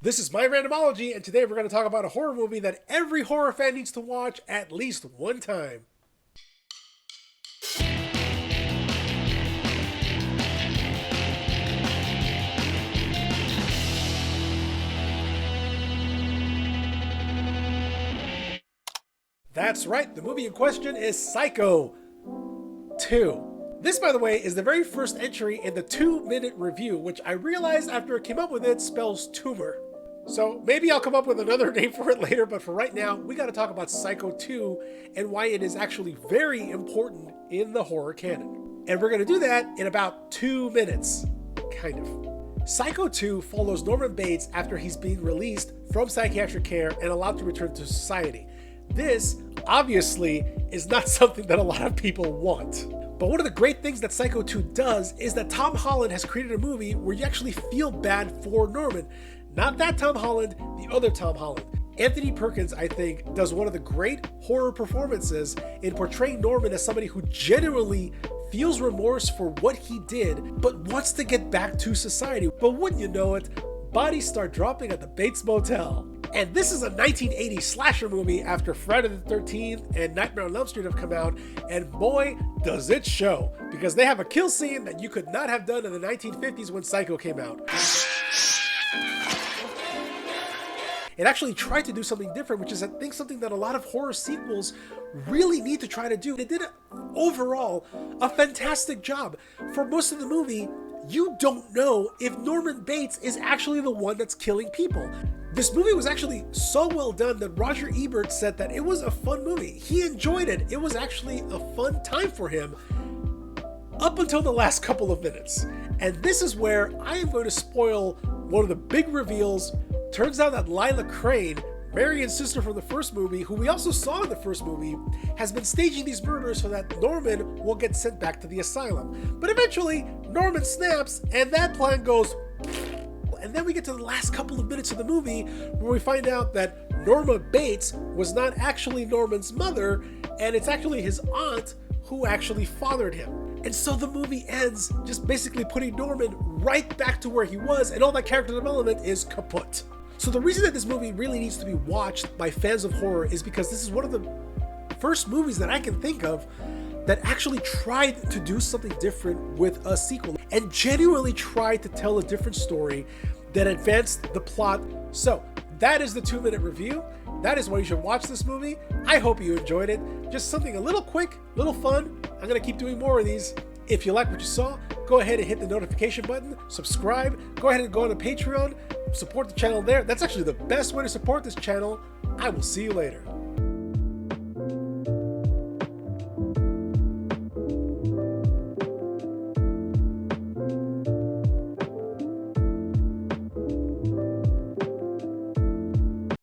This is my randomology, and today we're going to talk about a horror movie that every horror fan needs to watch at least one time. That's right, the movie in question is Psycho 2. This, by the way, is the very first entry in the 2-minute review, which I realized after I came up with it spells tumor. So maybe I'll come up with another name for it later, but for right now, we got to talk about Psycho 2 and why it is actually very important in the horror canon. And we're going to do that in about 2 minutes, kind of. Psycho 2 follows Norman Bates after he's being released from psychiatric care and allowed to return to society. This, obviously, is not something that a lot of people want. But one of the great things that Psycho 2 does is that Tom Holland has created a movie where you actually feel bad for Norman. Not that Tom Holland, the other Tom Holland. Anthony Perkins, I think, does one of the great horror performances in portraying Norman as somebody who genuinely feels remorse for what he did, but wants to get back to society. But wouldn't you know it, bodies start dropping at the Bates Motel. And this is a 1980 slasher movie after Friday the 13th and Nightmare on Elm Street have come out, and boy, does it show, because they have a kill scene that you could not have done in the 1950s when Psycho came out. It actually tried to do something different, which is, I think, something that a lot of horror sequels really need to try to do. It did, overall, a fantastic job. For most of the movie, you don't know if Norman Bates is actually the one that's killing people. This movie was actually so well done that Roger Ebert said that it was a fun movie. He enjoyed it. It was actually a fun time for him up until the last couple of minutes. And this is where I am going to spoil one of the big reveals. Turns out that Lila Crane, Marion's sister from the first movie, who we also saw in the first movie, has been staging these murders so that Norman will get sent back to the asylum. But eventually, Norman snaps, and that plan goes. And then we get to the last couple of minutes of the movie where we find out that Norma Bates was not actually Norman's mother, and it's actually his aunt who actually fathered him. And so the movie ends just basically putting Norman right back to where he was, and all that character development is kaput. So the reason that this movie really needs to be watched by fans of horror is because this is one of the first movies that I can think of that actually tried to do something different with a sequel and genuinely tried to tell a different story that advanced the plot. So that is the 2-minute review. That is why you should watch this movie. I hope you enjoyed it. Just something a little quick, little fun. I'm gonna keep doing more of these. If you like what you saw, go ahead and hit the notification button, subscribe, go ahead and go on to Patreon, support the channel there. That's actually the best way to support this channel. I will see you later.